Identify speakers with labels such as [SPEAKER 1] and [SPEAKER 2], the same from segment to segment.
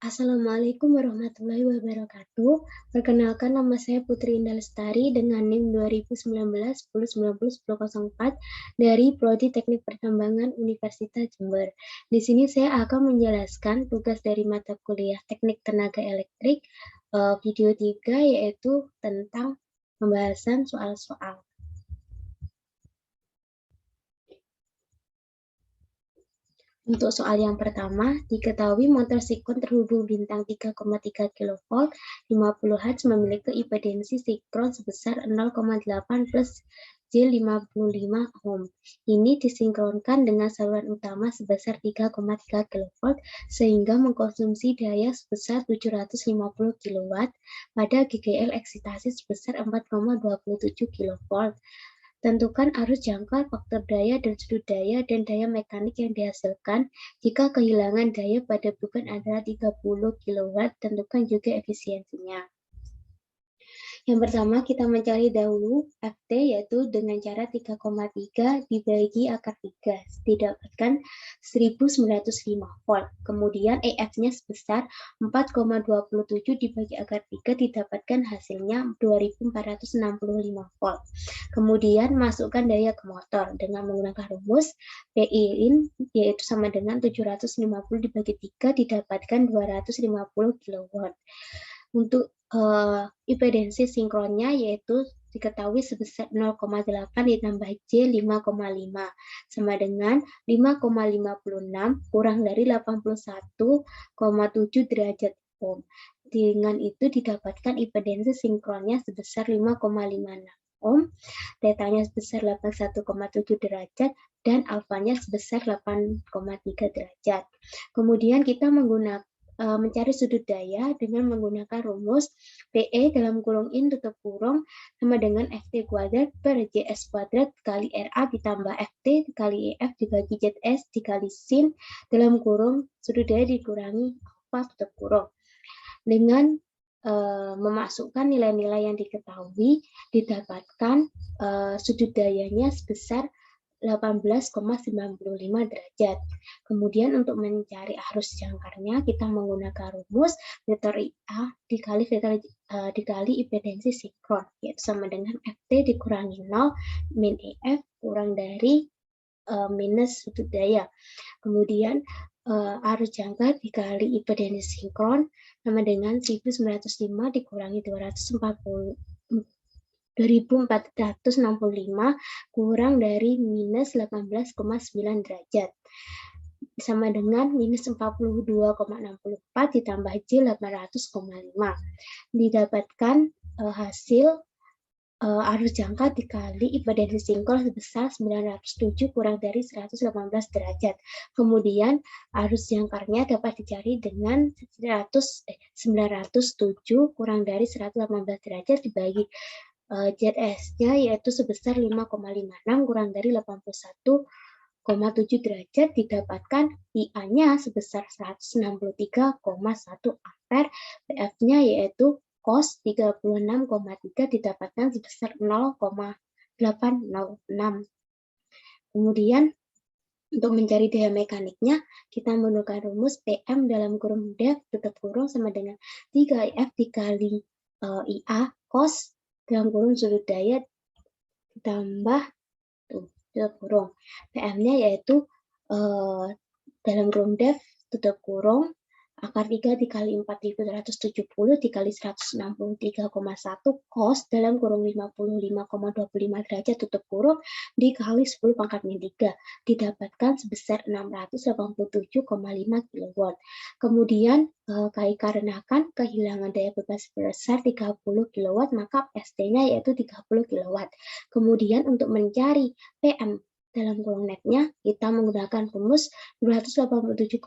[SPEAKER 1] Assalamualaikum warahmatullahi wabarakatuh. Perkenalkan, nama saya Putri Indah Lestari dengan NIM 2019-1090-1004 dari Prodi Teknik Pertambangan Universitas Jember. Di sini saya akan menjelaskan tugas dari mata kuliah Teknik Tenaga Elektrik video 3, yaitu tentang pembahasan soal-soal. Untuk soal yang pertama, diketahui motor sinkron terhubung bintang 3,3 kV 50 Hz memiliki impedansi sinkron sebesar 0,8 plus J55 ohm. Ini disinkronkan dengan saluran utama sebesar 3,3 kV sehingga mengkonsumsi daya sebesar 750 kW pada GGL eksitasi sebesar 4,27 kV. Tentukan arus jangkar, faktor daya, dan sudut daya, dan daya mekanik yang dihasilkan. Jika kehilangan daya pada beban adalah 30 kW, tentukan juga efisiensinya. Yang pertama, kita mencari dahulu FT, yaitu dengan cara 3,3 dibagi akar 3, didapatkan 1905 volt. Kemudian EF-nya sebesar 4,27 dibagi akar 3, didapatkan hasilnya 2465 volt. Kemudian masukkan daya ke motor dengan menggunakan rumus PI-in, yaitu sama dengan 750 dibagi 3, didapatkan 250 kW. Untuk impedansi sinkronnya yaitu diketahui sebesar 0,8 ditambah J 5,5 sama dengan 5,56 kurang dari 81,7 derajat ohm. Dengan itu didapatkan impedansi sinkronnya sebesar 5,56 ohm, tetanya sebesar 81,7 derajat, dan alfanya sebesar 8,3 derajat. Kemudian kita mencari sudut daya dengan menggunakan rumus PE dalam kurung in tutup kurung sama dengan FT kuadrat per JS kuadrat kali RA ditambah FT dikali EF dibagi ZS dikali sin dalam kurung sudut daya dikurangi alfa tutup kurung. Dengan memasukkan nilai-nilai yang diketahui, didapatkan sudut dayanya sebesar 18,95 derajat. Kemudian untuk mencari arus jangkarnya, kita menggunakan rumus vektor IA dikali impedansi sinkron, yaitu sama dengan FT dikurangi 0 min EF kurang dari minus sudut daya. Kemudian arus jangkar dikali impedansi sinkron sama dengan 1905 dikurangi 2465 kurang dari minus 18,9 derajat sama dengan minus 42,64 ditambah J 800,5. Didapatkan hasil arus jangkar dikali impedansi sinkron sebesar 907 kurang dari 118 derajat. Kemudian arus jangkarnya dapat dicari dengan 907 kurang dari 118 derajat dibagi ZS-nya yaitu sebesar 5,56 kurang dari 81,7 derajat, didapatkan IA-nya sebesar 163,1 ampere, PF-nya yaitu cos 36,3 didapatkan sebesar 0,806. Kemudian untuk mencari daya mekaniknya, kita menggunakan rumus PM dalam kurung def tutup kurung sama dengan 3F dikali IA cos dalam kurung sudut daya ditambah tutup kurung. PM-nya yaitu dalam kurung def tutup kurung akar 3 dikali 4170 dikali 163,1 cos dalam kurung 55,25 derajat tutup kurung dikali 10 pangkat min 3 didapatkan sebesar 687,5 kW. Kemudian dikarenakan kehilangan daya beban sebesar 30 kW maka ST-nya yaitu 30 kW. Kemudian untuk mencari PM dalam kurung netnya, kita menggunakan rumus 287,5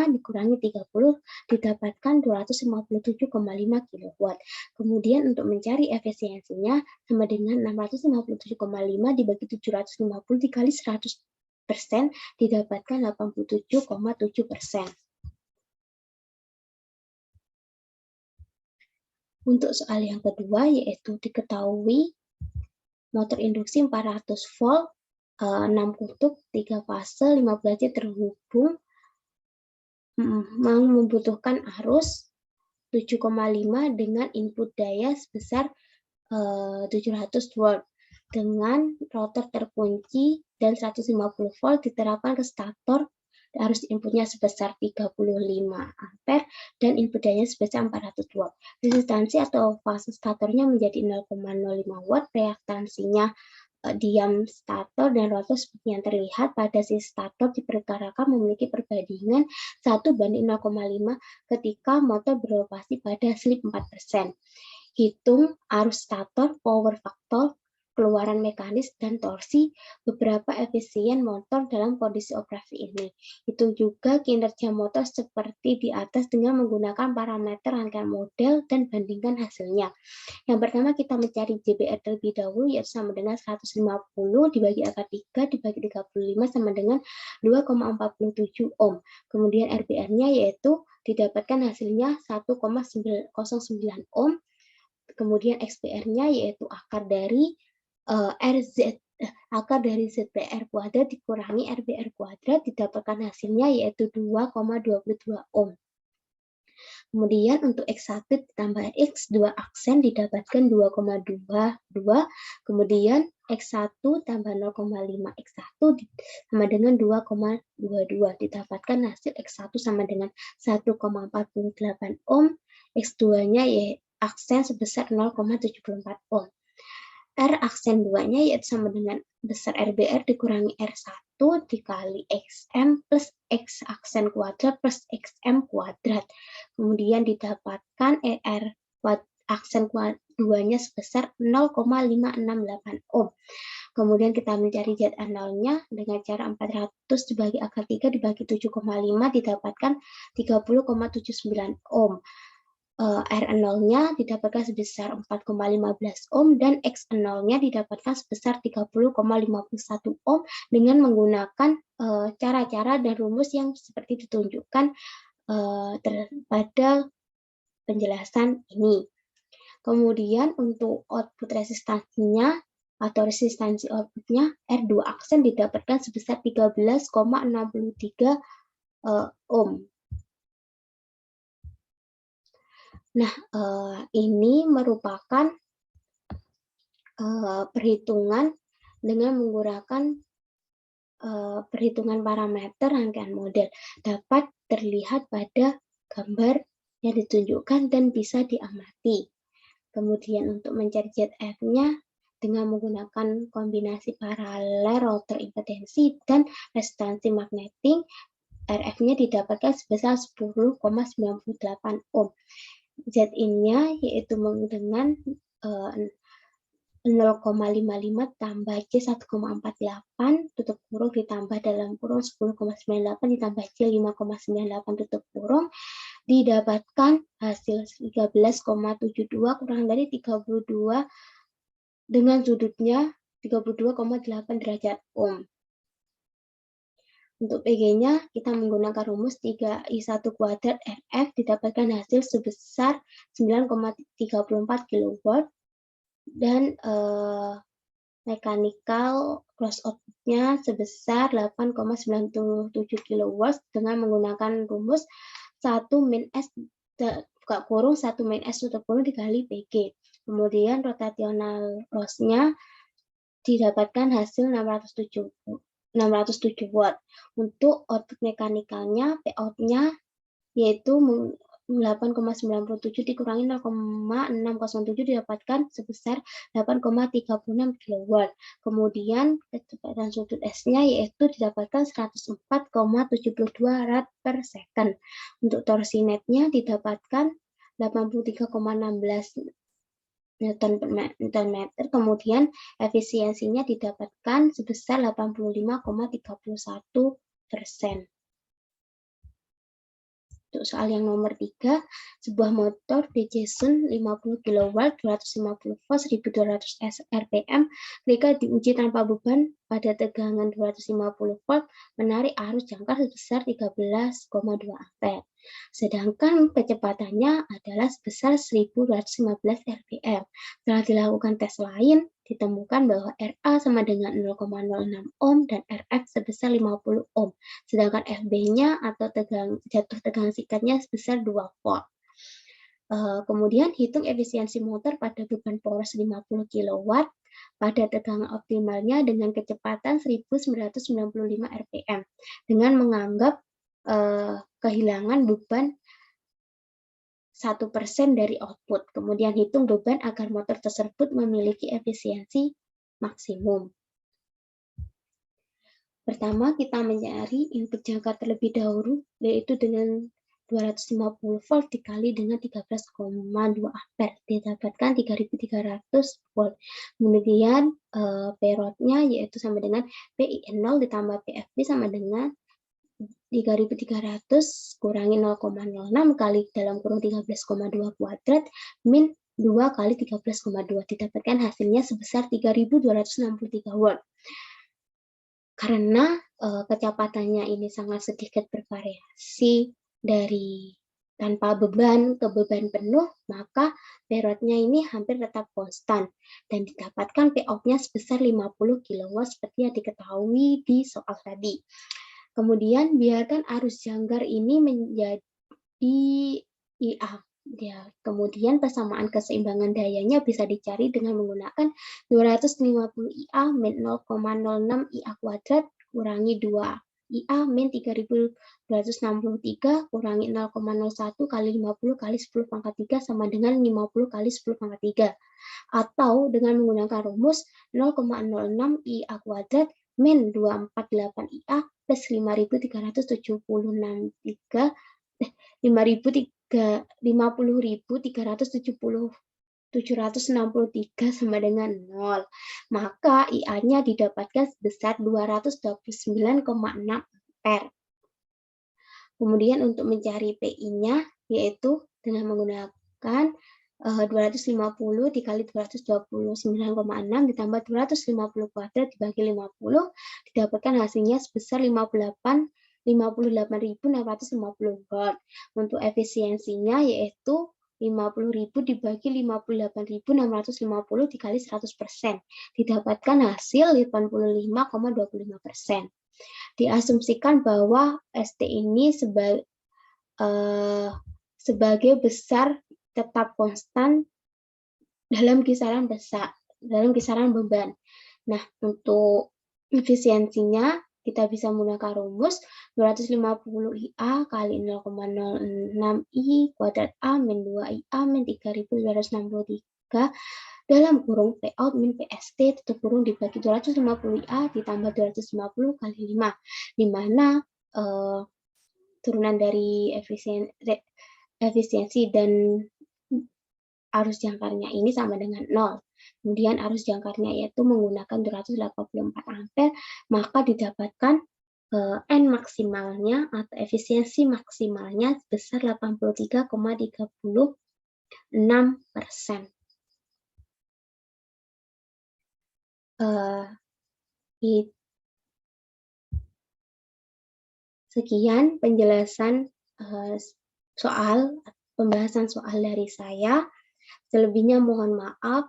[SPEAKER 1] dikurangi 30 didapatkan 257,5 kW. Kemudian untuk mencari efisiensinya sama dengan 657,5 dibagi 750 dikali 100% didapatkan 87,7%. Untuk soal yang kedua yaitu diketahui motor induksi 400 volt 6 kutub 3 fase 15 J terhubung membutuhkan arus 7,5 dengan input daya sebesar 700 volt. Dengan rotor terkunci dan 150 volt diterapkan ke stator, arus inputnya sebesar 35 ampere dan input daya sebesar 400 watt. Resistansi atau fase statornya menjadi 0,05 watt, reaktansinya diam stator dan rotor seperti yang terlihat pada sisi stator diperkirakan memiliki perbandingan 1:0,5 ketika motor beroperasi pada slip 4%. Hitung arus stator, power factor, keluaran mekanis, dan torsi beberapa efisien motor dalam kondisi operasi ini. Hitung juga kinerja motor seperti di atas dengan menggunakan parameter rangkaian model dan bandingkan hasilnya. Yang pertama kita mencari JBR terlebih dahulu, yaitu sama dengan 150 dibagi akar 3 dibagi 35 sama dengan 2,47 ohm. Kemudian RBR-nya yaitu didapatkan hasilnya 1,09 ohm. Kemudian XPR-nya yaitu akar dari ZPR kuadrat dikurangi RBR kuadrat, didapatkan hasilnya yaitu 2,22 ohm. Kemudian untuk X1 ditambah X2 aksen didapatkan 2,22. Kemudian X1 tambah 0,5 X1 sama dengan 2,22. Didapatkan hasil X1 sama dengan 1,48 ohm. X2-nya yaitu aksen sebesar 0,74 ohm. R aksen 2-nya yaitu sama dengan besar RBR dikurangi R1 dikali XM plus X aksen kuadrat plus XM kuadrat. Kemudian didapatkan ER aksen 2-nya sebesar 0,568 ohm. Kemudian kita mencari Z0-nya dengan cara 400 dibagi akar 3 dibagi 7,5 didapatkan 30,79 ohm. R0-nya didapatkan sebesar 4,15 ohm dan X0-nya didapatkan sebesar 30,51 ohm dengan menggunakan cara-cara dan rumus yang seperti ditunjukkan pada penjelasan ini. Kemudian untuk output resistansinya atau resistansi outputnya R2 aksen didapatkan sebesar 13,63 ohm. Nah, ini merupakan perhitungan dengan menggunakan perhitungan parameter rangkaian model. Dapat terlihat pada gambar yang ditunjukkan dan bisa diamati. Kemudian untuk mencari ZF-nya dengan menggunakan kombinasi paralel rotor impedensi dan resistansi magnetik, RF-nya didapatkan sebesar 10,98 ohm. Zin-nya yaitu dengan 0,55 tambah J 1,48 tutup kurung ditambah dalam kurung 10,98 ditambah J 5,98 tutup kurung didapatkan hasil 13,72 kurang dari 32 dengan sudutnya 32,8 derajat ohm. Untuk PG-nya, kita menggunakan rumus 3I1 kuadrat RF didapatkan hasil sebesar 9,34 kW dan mechanical cross output-nya sebesar 8,97 kW dengan menggunakan rumus 1 min S buka kurung 1 min S tutup kurung dikali PG. Kemudian rotational loss-nya didapatkan hasil 607 watt. Untuk output mekanikalnya, Pout-nya yaitu 8,97 dikurangi 0,607 didapatkan sebesar 8,36 kW. Kemudian kecepatan sudut S-nya yaitu didapatkan 104,72 rad per second. Untuk torsi net-nya didapatkan 83,16 Newton meter, kemudian efisiensinya didapatkan sebesar 85,31%. Untuk soal yang nomor 3, sebuah motor DC Sun 50 kW, 250 volt, 1200 RPM ketika diuji tanpa beban pada tegangan 250 volt menarik arus jangkar sebesar 13,2 ampere. Sedangkan kecepatannya adalah sebesar 1215 rpm. Setelah dilakukan tes lain, ditemukan bahwa RA sama dengan 0,06 ohm dan RF sebesar 50 ohm. Sedangkan FB-nya atau jatuh tegangan sikatnya sebesar 2 volt. Kemudian hitung efisiensi motor pada beban poros 50 kW pada tegangan optimalnya dengan kecepatan 1995 rpm dengan menganggap kehilangan beban 1% dari output. Kemudian hitung beban agar motor tersebut memiliki efisiensi maksimum. Pertama, kita mencari input jangkar terlebih dahulu, yaitu dengan 250 volt dikali dengan 13,2 ampere, didapatkan 3300 volt. Kemudian perotnya yaitu sama dengan PI0 ditambah PFB sama dengan 3300 kurangi 0,06 kali dalam kurung 13,2 kuadrat min 2 kali 13,2, didapatkan hasilnya sebesar 3263 watt. Karena kecepatannya ini sangat sedikit bervariasi dari tanpa beban ke beban penuh, maka perotnya ini hampir tetap konstan dan didapatkan P-out-nya sebesar 50 kW seperti yang diketahui di soal tadi. Kemudian biarkan arus jangkar ini menjadi IA. Ya, kemudian persamaan keseimbangan dayanya bisa dicari dengan menggunakan 250 IA min 0,06 IA kuadrat kurangi 2 IA min 3263 kurangi 0,01 kali 50 kali 10 pangkat 3 sama dengan 50 kali 10 pangkat 3. Atau dengan menggunakan rumus 0,06 IA kuadrat min 248 IA plus 5.373 50.363 sama dengan 0. Maka IA-nya didapatkan sebesar 229,6 ampere. Kemudian untuk mencari PI-nya yaitu dengan menggunakan 250 dikali 229,6 ditambah 250 kuadrat dibagi 50 didapatkan hasilnya sebesar 58.650 watt. Untuk efisiensinya yaitu 50.000 dibagi 58.650 dikali 100%. Didapatkan hasil 85,25%. Diasumsikan bahwa ST ini sebagai besar tetap konstan dalam kisaran beban. Nah, untuk efisiensinya kita bisa menggunakan rumus 250 IA kali 0,06 I kuadrat A min 2 IA min 3263 dalam kurung P-out min PST tutup kurung dibagi 250 IA ditambah 250 kali 5, di mana turunan dari efisiensi dan arus jangkarnya ini sama dengan 0. Kemudian arus jangkarnya yaitu menggunakan 284 ampere, maka didapatkan N maksimalnya atau efisiensi maksimalnya sebesar 83,36%. Sekian penjelasan pembahasan soal dari saya. Selebihnya mohon maaf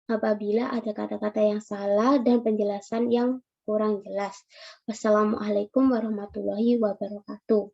[SPEAKER 1] apabila ada kata-kata yang salah dan penjelasan yang kurang jelas. Wassalamualaikum warahmatullahi wabarakatuh.